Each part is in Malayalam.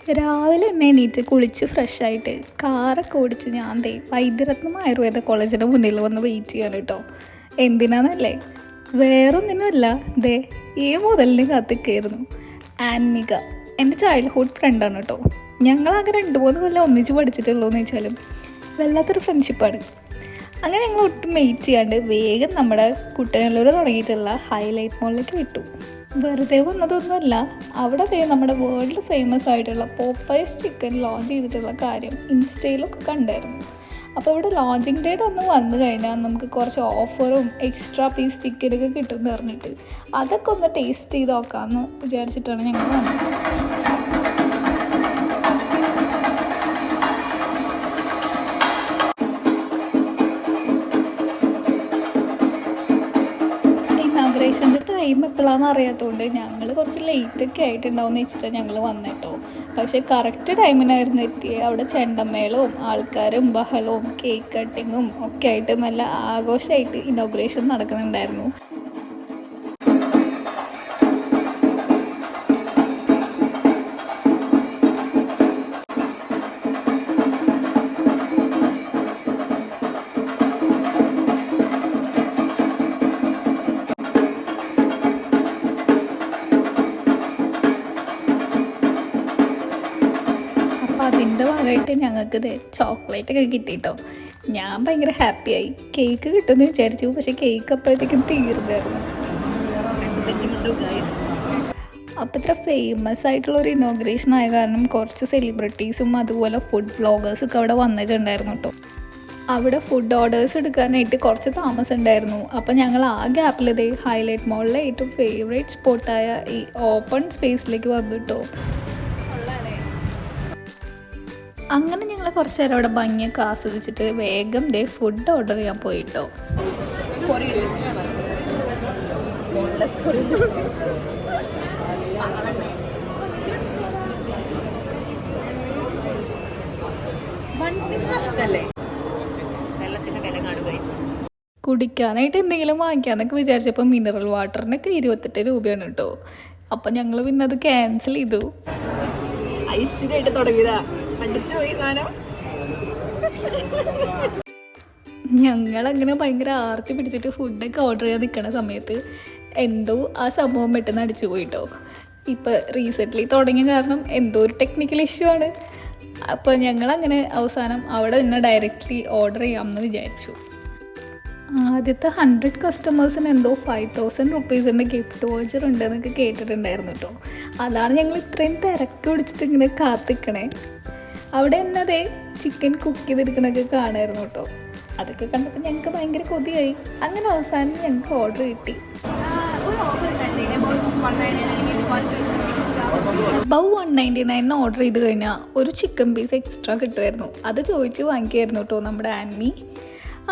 രാവിലെ തന്നെ എണീറ്റ് കുളിച്ച് ഫ്രഷായിട്ട് കാറൊക്കെ ഓടിച്ച് ഞാൻ വൈദ്യരത്നം ആയുർവേദ കോളേജിൻ്റെ മുന്നിൽ വന്ന് വെയിറ്റ് ചെയ്യാൻ കേട്ടോ. എന്തിനാന്നല്ലേ, വേറൊന്നിനുമല്ല, ഈ മുതലിന് കാത്തിക്കായിരുന്നു. ആൻമിക എൻ്റെ ചൈൽഡ്ഹുഡ് ഫ്രണ്ടാണ് കേട്ടോ. ഞങ്ങളാകെ 2-3 കൊല്ലം ഒന്നിച്ച് പഠിച്ചിട്ടുള്ളൂ എന്ന് വെച്ചാലും വല്ലാത്തൊരു ഫ്രണ്ട്ഷിപ്പാണ്. അങ്ങനെ ഞങ്ങൾ ഒട്ടും വെയിറ്റ് ചെയ്യാണ്ട് വേഗം നമ്മുടെ കുട്ടനല്ലൂർ തുടങ്ങിയിട്ടുള്ള ഹൈലൈറ്റ് മോളിലേക്ക് വിട്ടു. വെറുതെ വന്നതൊന്നുമല്ല, അവിടെ നമ്മുടെ വേൾഡ് ഫേമസ് ആയിട്ടുള്ള പോപ്പൈസ് ചിക്കൻ ലോഞ്ച് ചെയ്തിട്ടുള്ള കാര്യം ഇൻസ്റ്റയിലൊക്കെ കണ്ടായിരുന്നു. അപ്പോൾ ഇവിടെ ലോഞ്ചിങ് ഡേറ്റ് ഒന്ന് വന്നു കഴിഞ്ഞാൽ നമുക്ക് കുറച്ച് ഓഫറും എക്സ്ട്രാ പീസ് ചിക്കനൊക്കെ കിട്ടുമെന്ന് പറഞ്ഞിട്ട് അതൊക്കെ ഒന്ന് ടേസ്റ്റ് ചെയ്ത് നോക്കാമെന്ന് വിചാരിച്ചിട്ടാണ് ഞങ്ങൾ വന്നത്. ഇനാഗ്രേഷൻ്റെ ടൈം എപ്പോഴാണെന്ന് അറിയാത്തതുകൊണ്ട് ഞങ്ങൾ കുറച്ച് ലേറ്റൊക്കെ ആയിട്ടുണ്ടാവും എന്ന് വെച്ചിട്ടാണ് ഞങ്ങൾ വന്നേട്ടോ. പക്ഷേ കറക്റ്റ് ടൈമിനായിരുന്നു എത്തിയത്. അവിടെ ചെണ്ടമേളവും ആൾക്കാരും ബഹളവും കേക്ക് കട്ടിങ്ങും ഒക്കെ ആയിട്ട് നല്ല ആഘോഷമായിട്ട് ഇനോഗ്രേഷൻ നടക്കുന്നുണ്ടായിരുന്നു. അതിൻ്റെ ഭാഗമായിട്ട് ഞങ്ങൾക്ക് ചോക്ലേറ്റൊക്കെ കിട്ടിയിട്ടോ. ഞാൻ ഭയങ്കര ഹാപ്പിയായി. കേക്ക് കിട്ടുമെന്ന് വിചാരിച്ചു, പക്ഷേ കേക്ക് അപ്പോഴത്തേക്കും തീർന്നായിരുന്നു. അപ്പോൾ ഇത്ര ഫേമസ് ആയിട്ടുള്ളൊരു ഇനോഗ്രേഷൻ ആയ കാരണം കുറച്ച് സെലിബ്രിറ്റീസും അതുപോലെ ഫുഡ് വ്ളോഗേഴ്സൊക്കെ അവിടെ വന്നിട്ടുണ്ടായിരുന്നു കേട്ടോ. അവിടെ ഫുഡ് ഓർഡേഴ്സ് എടുക്കാനായിട്ട് കുറച്ച് താമസം ഉണ്ടായിരുന്നു. അപ്പോൾ ഞങ്ങൾ ആ ഗ്യാപ്പിൽ ഹൈലൈറ്റ് മോളിലെ ഏറ്റവും ഫേവറേറ്റ് സ്പോട്ടായ ഈ ഓപ്പൺ സ്പേസിലേക്ക് വന്നു കേട്ടോ. അങ്ങനെ ഞങ്ങൾ കുറച്ച് നേരം അവിടെ ഭംഗിയൊക്കെ ആസ്വദിച്ചിട്ട് വേഗം ഫുഡ് ഓർഡർ ചെയ്യാൻ പോയിട്ടോ. കുടിക്കാനായിട്ട് എന്തെങ്കിലും വാങ്ങിക്കാന്നൊക്കെ വിചാരിച്ചപ്പോൾ മിനറൽ വാട്ടറിനൊക്കെ 28 രൂപയാണ് കേട്ടോ. അപ്പം ഞങ്ങൾ പിന്നെ അത് ക്യാൻസൽ ചെയ്തു. ഞങ്ങളങ്ങനെ ഭയങ്കര ആർത്തി പിടിച്ചിട്ട് ഫുഡൊക്കെ ഓർഡർ ചെയ്യാൻ നിൽക്കുന്ന സമയത്ത് എന്തോ ആ സംഭവം പെട്ടെന്ന് അടിച്ചു പോയിട്ടോ. ഇപ്പോൾ റീസെൻ്റ്ലി തുടങ്ങിയ കാരണം എന്തോ ഒരു ടെക്നിക്കൽ ഇഷ്യൂ ആണ്. അപ്പോൾ ഞങ്ങളങ്ങനെ അവസാനം അവിടെ നിന്ന് ഡയറക്റ്റ്ലി ഓർഡർ ചെയ്യാമെന്ന് വിചാരിച്ചു. ആദ്യത്തെ 100 കസ്റ്റമേഴ്സിന് എന്തോ 5000 റുപ്പീസിൻ്റെ ഗിഫ്റ്റ് വോച്ചർ ഉണ്ടെന്നൊക്കെ കേട്ടിട്ടുണ്ടായിരുന്നു കേട്ടോ. അതാണ് ഞങ്ങൾ ഇത്രയും തിരക്ക് പിടിച്ചിട്ട് ഇങ്ങനെ കാത്തിക്കണേ. അവിടെ എന്നതേ ചിക്കൻ കുക്ക് ചെയ്തെടുക്കണൊക്കെ കാണായിരുന്നു കേട്ടോ. അതൊക്കെ കണ്ടപ്പോൾ ഞങ്ങൾക്ക് ഭയങ്കര കൊതിയായി. അങ്ങനെ അവസാനം ഞങ്ങൾക്ക് ഓർഡർ കിട്ടി. ബൗ 199 ഓർഡർ ചെയ്ത് കഴിഞ്ഞാൽ ഒരു ചിക്കൻ പീസ് എക്സ്ട്രാ കിട്ടുമായിരുന്നു. അത് ചോദിച്ച് വാങ്ങിക്കുമായിരുന്നു കേട്ടോ നമ്മുടെ ആൻമി.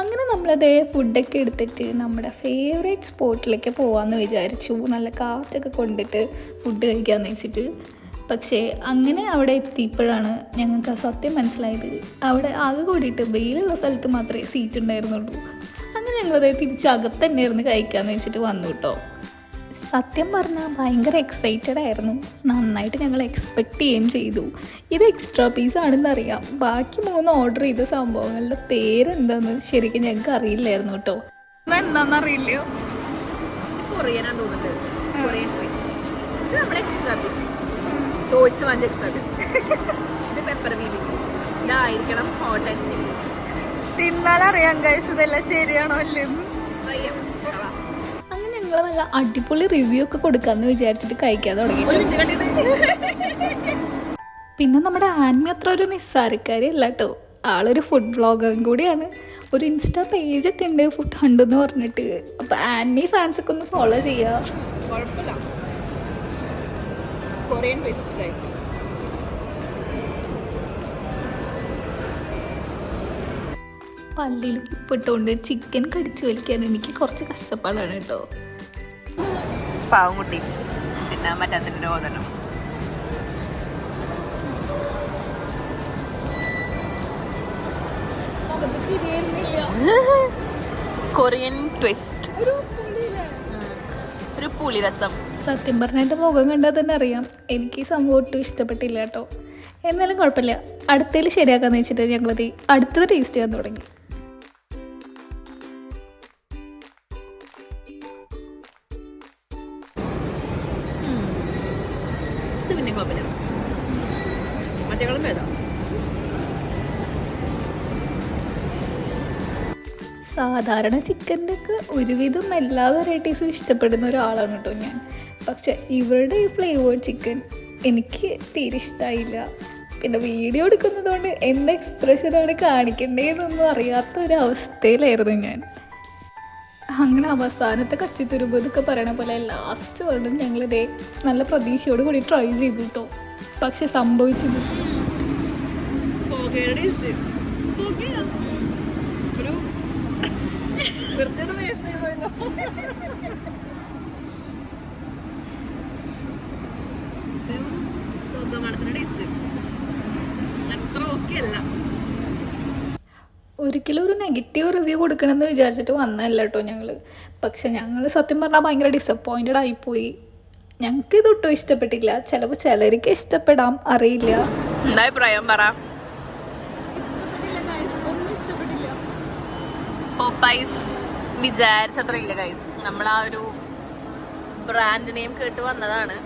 അങ്ങനെ നമ്മളതേ ഫുഡൊക്കെ എടുത്തിട്ട് നമ്മുടെ ഫേവറേറ്റ് സ്പോട്ടിലേക്ക് പോകാമെന്ന് വിചാരിച്ചു. നല്ല കാറ്റൊക്കെ കൊണ്ടിട്ട് ഫുഡ് കഴിക്കാമെന്ന് വെച്ചിട്ട്. പക്ഷേ അങ്ങനെ അവിടെ എത്തിയപ്പോഴാണ് ഞങ്ങൾക്ക് ആ സത്യം മനസ്സിലായത്. അവിടെ ആകെ കൂടിയിട്ട് വെയിലുള്ള സ്ഥലത്ത് മാത്രമേ സീറ്റ് ഉണ്ടായിരുന്നുള്ളൂ. അങ്ങനെ ഞങ്ങളത് തിരിച്ചകത്ത് തന്നെയായിരുന്നു കഴിക്കാമെന്ന് വെച്ചിട്ട് വന്നു കേട്ടോ. സത്യം പറഞ്ഞാൽ ഭയങ്കര എക്സൈറ്റഡ് ആയിരുന്നു. നന്നായിട്ട് ഞങ്ങൾ എക്സ്പെക്റ്റ് ചെയ്യുകയും ചെയ്തു. ഇത് എക്സ്ട്രാ പീസാണെന്ന് അറിയാം. ബാക്കി 3 ഓർഡർ ചെയ്ത സംഭവങ്ങളുടെ പേരെന്താന്ന് ശരിക്കും ഞങ്ങൾക്ക് അറിയില്ലായിരുന്നു കേട്ടോ. എന്താണെന്ന് അറിയില്ലയോ? തിന്നാലറിയാം ഗൈസ് ഇതെല്ലാം ശരിയാണോ അല്ലെന്ന്. അങ്ങനെ ഞങ്ങൾ നല്ല അടിപൊളി റിവ്യൂ ഒക്കെ കൊടുക്കാമെന്ന് വിചാരിച്ചിട്ട് കഴിക്കാൻ തുടങ്ങി. പിന്നെ നമ്മുടെ ആൻമി അത്ര ഒരു നിസ്സാരക്കാരി അല്ല കേട്ടോ. ആളൊരു ഫുഡ് വ്ളോഗറും കൂടിയാണ്. ഒരു ഇൻസ്റ്റാ പേജൊക്കെ ഉണ്ട്, ഫുഡ് ഹണ്ട് എന്ന് പറഞ്ഞിട്ട്. അപ്പോൾ ആൻമി ഫാൻസൊക്കെ ഒന്ന് ഫോളോ ചെയ്യുക. പല്ലിൽ ഉപ്പിട്ടുകൊണ്ട് ചിക്കൻ കടിച്ചു വലിക്കാൻ എനിക്ക് കുറച്ച് കഷ്ടപ്പാടാണ് കേട്ടോ. പാവംകുട്ടി പിന്നെ മറ്റേ രോദനം. കൊറിയൻ ട്വിസ്റ്റ്, ഒരു പുളിരസം. സത്യം പറഞ്ഞാൽ എൻ്റെ മുഖം കണ്ടാൽ തന്നെ അറിയാം എനിക്ക് ഈ സംഭവം ഒട്ടും ഇഷ്ടപ്പെട്ടില്ല കേട്ടോ. എന്നാലും കുഴപ്പമില്ല, അടുത്തതിൽ ശരിയാക്കാന്ന് വെച്ചിട്ട് ഞങ്ങളത് അടുത്തത് ടേസ്റ്റ് ചെയ്യാൻ തുടങ്ങി. ഇത് പിന്നെ കുഴപ്പമില്ല, മറ്റേകളും ഭേദം. സാധാരണ ചിക്കൻ്റെ ഒക്കെ ഒരുവിധം എല്ലാ വെറൈറ്റീസും ഇഷ്ടപ്പെടുന്ന ഒരാളാണ് കേട്ടോ ഞാൻ. പക്ഷെ ഇവരുടെ ഈ ഫ്ലേവേർഡ് ചിക്കൻ എനിക്ക് തീരെ ഇഷ്ടമായില്ല. പിന്നെ വീഡിയോ എടുക്കുന്നതുകൊണ്ട് എൻ്റെ എക്സ്പ്രഷനാണ് കാണിക്കേണ്ടതെന്നൊന്നും അറിയാത്ത ഒരവസ്ഥയിലായിരുന്നു ഞാൻ. അങ്ങനെ അവസാനത്തെ കച്ചിത്തുരുമ്പ് എന്നൊക്കെ പറയണ പോലെ ലാസ്റ്റ് വേർഡും ഞങ്ങളിതേ നല്ല പ്രതീക്ഷയോട് കൂടി ട്രൈ ചെയ്തു കേട്ടോ. പക്ഷെ സംഭവിച്ചത് ഒരിക്കലും ഒരു നെഗറ്റീവ് റിവ്യൂ കൊടുക്കണമെന്ന് വിചാരിച്ചിട്ട് വന്നതല്ല കേട്ടോ ഞങ്ങൾ. പക്ഷെ ഞങ്ങൾ സത്യം പറഞ്ഞാൽ ഭയങ്കര ഡിസപ്പോയിൻറ്റഡ് ആയിപ്പോയി. ഞങ്ങൾക്ക് ഇതൊട്ടും ഇഷ്ടപ്പെട്ടില്ല. ചിലപ്പോൾ ചിലർക്ക് ഇഷ്ടപ്പെടാം, അറിയില്ല. എന്താ അഭിപ്രായം പറ. പോപ്പൈസ് വിചാരിച്ചത്ര ഇല്ല ഗൈസ്. നമ്മൾ ആ ഒരു ബ്രാൻഡ് നെയിം കേട്ട് വന്നതാണ്,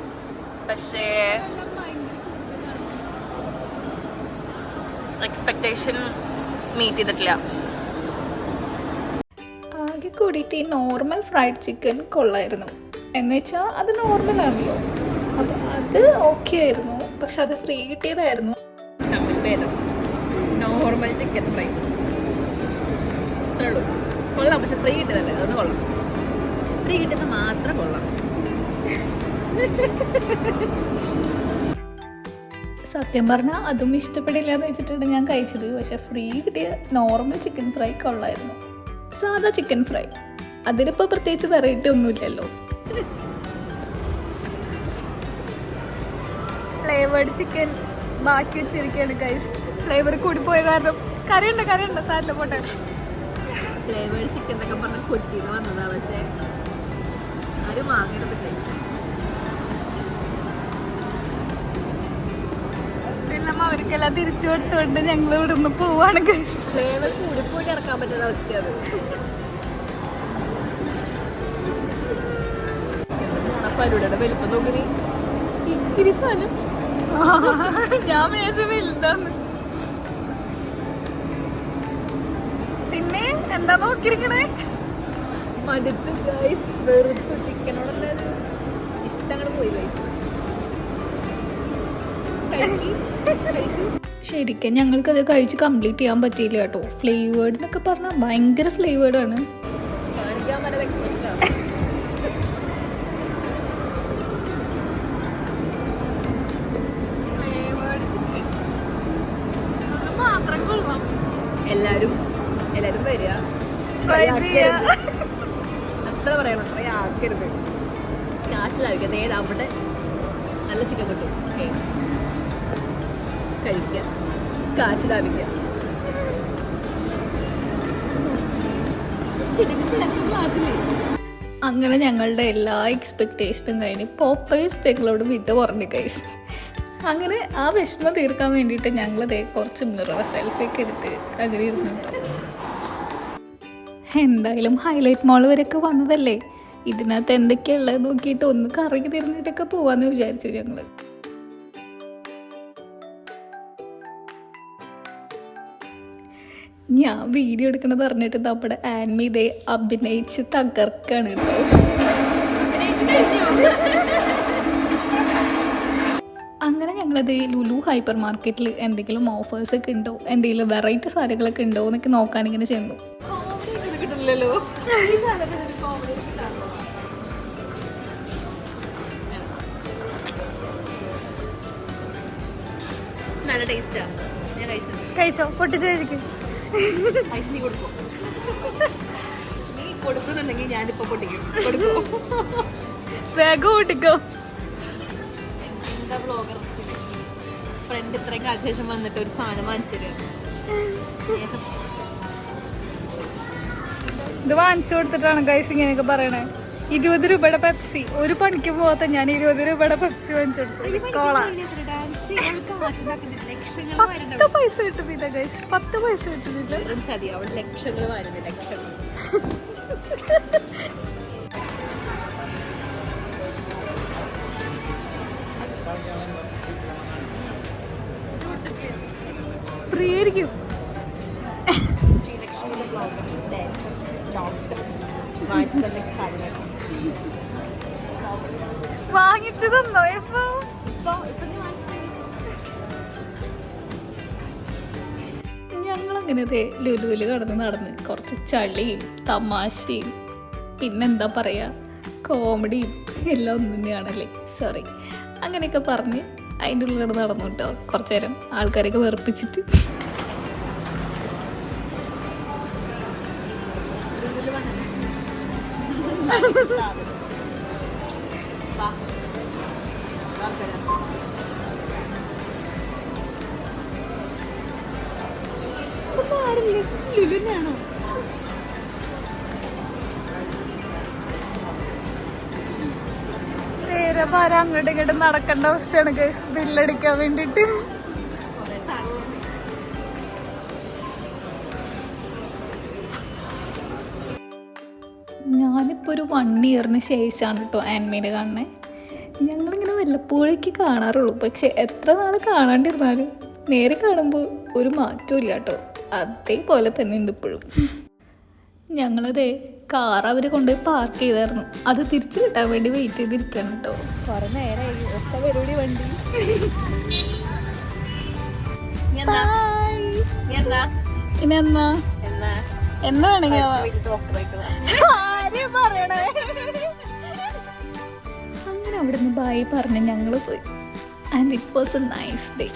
പക്ഷേ എക്സ്പെക്ടേഷൻ മീറ്റ് ചെയ്തിട്ടില്ല. ആകെ കൂടിയിട്ട് ഈ നോർമൽ ഫ്രൈഡ് ചിക്കൻ കൊള്ളായിരുന്നു. എന്നുവെച്ചാൽ അത് നോർമലാണല്ലോ, അപ്പോൾ അത് ഓക്കെ ആയിരുന്നു. പക്ഷെ അത് ഫ്രീ കിട്ടിയതായിരുന്നു. തമ്മിൽ ഭേദം നോർമൽ ചിക്കൻ ഫ്രൈ അത്രേ ഉള്ളൂ. കൊള്ളാം, പക്ഷെ ഫ്രീ കിട്ടിയതല്ലേ, അതൊന്ന് കൊള്ളാം. ഫ്രീ കിട്ടുന്ന മാത്രം കൊള്ളാം. സത്യം പറഞ്ഞാൽ അതും ഇഷ്ടപ്പെടില്ല എന്ന് വെച്ചിട്ടാണ് ഞാൻ കഴിച്ചത്. പക്ഷെ ഫ്രീ കിട്ടിയ നോർമൽ ചിക്കൻ ഫ്രൈ കൊള്ളായിരുന്നു. സാധാ ചിക്കൻ ഫ്രൈ, അതിലിപ്പോൾ പ്രത്യേകിച്ച് വെറൈറ്റി ഒന്നുമില്ലല്ലോ. ഫ്ലേവേർഡ് ചിക്കൻ ബാക്കി വെച്ചിരിക്കുകയാണ് ഗൈസ്. ഫ്ലേവർ കൂടിപ്പോയ കാരണം കറിയുണ്ട് സാരില്ല പോട്ടെ. ഫ്ലേവേർഡ് ചിക്കൻ എന്നൊക്കെ പറഞ്ഞ് കൊച്ചിയിൽ നിന്ന് വന്നതാണ്, പക്ഷേ ആരും വാങ്ങിയെടുത്ത് ഗൈസ്. അവർക്കെല്ലാം തിരിച്ചു കൊടുത്തുകൊണ്ട് ഞങ്ങൾ ഇവിടെ നിന്ന് പോവാണ്. ഫ്ലേവർ കൂടിപ്പോയിട്ട് ഇറക്കാൻ പറ്റുന്ന അവസ്ഥയാണ്. ഓണപ്പരുടെ വലിപ്പം നോക്കി ഇത്തിരി സാധനം ഞാൻ മേശ വലുതാന്ന്. പിന്നെ എന്താ നോക്കിയിരിക്കണേ? മടുത്ത് ഗൈസ്, വെറുത്ത്. ചിക്കനോടുള്ള ഇഷ്ടങ്ങൾ പോയി ഗൈസ്. ശരിക്കും ഞങ്ങൾക്കത് കഴിച്ച് കംപ്ലീറ്റ് ചെയ്യാൻ പറ്റിയില്ല കേട്ടോ. ഫ്ലേവേർഡ് എന്നൊക്കെ പറഞ്ഞാൽ ഭയങ്കര ഫ്ലേവേർഡാണ്. കാണിക്കാൻ പറ്റുന്ന എക്സ്പ്രഷനാണ്. എല്ലാരും വരിക, അത്ര പറയണം, അത്ര ആക്കരുത്. കാശ് ലാഭിക്കുക. നേരെ അവിടെ നല്ല ചിക്കൻ കിട്ടും, കഴിക്കുക, കാശ് ലാഭിക്കുക. അങ്ങനെ ഞങ്ങളുടെ എല്ലാ എക്സ്പെക്റ്റേഷനും കഴിഞ്ഞ് പോപ്പൈസ് ഞങ്ങളോട് വിട്ട് പറഞ്ഞു ഗൈസ്. അങ്ങനെ ആ വിഷമം തീർക്കാൻ വേണ്ടിയിട്ട് ഞങ്ങളതേ കുറച്ച് മിറർ സെൽഫിയൊക്കെ എടുത്ത് അങ്ങനെ ഇരുന്നുണ്ടോ. എന്തായാലും ഹൈലൈറ്റ് മോൾ വരെയൊക്കെ വന്നതല്ലേ, ഇതിനകത്ത് എന്തൊക്കെയുള്ളത് നോക്കിയിട്ട് ഒന്ന് കറങ്ങി തിരിഞ്ഞിട്ടൊക്കെ പോവാന്ന് വിചാരിച്ചു ഞങ്ങൾ. ഞാൻ വീഡിയോ എടുക്കണത് അറിഞ്ഞിട്ട് നമ്മുടെ ആൻമി ഇതേ അഭിനയിച്ച് തകർക്കാണ് കേട്ടോ. അങ്ങനെ ഞങ്ങളത് ലുലു ഹൈപ്പർ മാർക്കറ്റിൽ എന്തെങ്കിലും ഓഫേഴ്സൊക്കെ ഉണ്ടോ, എന്തെങ്കിലും വെറൈറ്റി സാരികളൊക്കെ ഉണ്ടോ എന്നൊക്കെ നോക്കാനിങ്ങനെ ചെന്നു. കിട്ടില്ലല്ലോ നല്ല ടേസ്റ്റാ. ഞാൻ കഴിച്ചോ? പൊട്ടിച്ച് കഴിക്കും. ഐസ് നീ കൊടുക്കും. നീ കൊടുക്കുന്നുണ്ടെങ്കിൽ ഞാനിപ്പോ പൊട്ടിക്കും. കൊടുക്കും, വേഗം പൊട്ടിക്കോ. എന്താ ബ്ലോഗർ ഫ്രണ്ട് ഇത്രയും കാലത്തിന് ശേഷം വന്നിട്ട് ഒരു സാധനം വാങ്ങിച്ചു തരാം. ഇത് വാങ്ങിച്ചു കൊടുത്തിട്ടാണ് ഗൈസ് ഇങ്ങനെയൊക്കെ പറയണേ. 20 രൂപയുടെ പെപ്സി. ഒരു പണിക്ക് പോകാത്ത ഞാൻ 20 രൂപയുടെ പെപ്സി വാങ്ങിച്ചെടുത്തു. കോള 10 പൈസ കിട്ടുന്നില്ല ഗൈസ്, 10 പൈസ കിട്ടുന്നില്ല. ചതി, അവിടെ ലക്ഷങ്ങൾ വരുന്നു, ലക്ഷങ്ങൾ. ഫ്രീ ആയിരിക്കും. വാങ്ങിച്ചു തന്നോ ഇപ്പൊ? ഞങ്ങളങ്ങനെ ലുലുവില് നടന്ന് കുറച്ച് ചളിയും തമാശയും പിന്നെന്താ പറയാ കോമഡിയും എല്ലാം ഒന്നും തന്നെയാണല്ലേ, സോറി. അങ്ങനെയൊക്കെ പറഞ്ഞ് അതിൻ്റെ ഉള്ളിൽ നടന്നു കേട്ടോ കുറച്ചു നേരം, ആൾക്കാരെയൊക്കെ വെറുപ്പിച്ചിട്ട്. ലുലുവിനാണോ? നേരെ അങ്ങോട്ടും ഇങ്ങോട്ടും നടക്കേണ്ട അവസ്ഥയാണ് ഗൈസ് ബില്ലടിക്കാൻ വേണ്ടിട്ട്. ഞാനിപ്പോൾ ഒരു 1 ഇയറിന് ശേഷമാണ് കേട്ടോ ആനിമേനെ കാണുന്നത്. ഞങ്ങളിങ്ങനെ വല്ലപ്പോഴേക്ക് കാണാറുള്ളൂ, പക്ഷെ എത്ര നാൾ കാണാണ്ടിരുന്നാലും നേരെ കാണുമ്പോൾ ഒരു മാറ്റവും ഇല്ല കേട്ടോ, അതേപോലെ തന്നെ ഉണ്ട് ഇപ്പോഴും. ഞങ്ങളതേ കാർ അവർ കൊണ്ടുപോയി പാർക്ക് ചെയ്തായിരുന്നു, അത് തിരിച്ചു കിട്ടാൻ വേണ്ടി വെയിറ്റ് ചെയ്തിരിക്കുകയാണ് കേട്ടോ. കുറെ നേരമായി ഒത്ത പരിപാടി വണ്ടി. ഇനി എന്നാ വേണമെങ്കിൽ അങ്ങനെ അവിടുന്ന് ബൈ പറഞ്ഞ് ഞങ്ങൾ പോയി. And it was A nice day.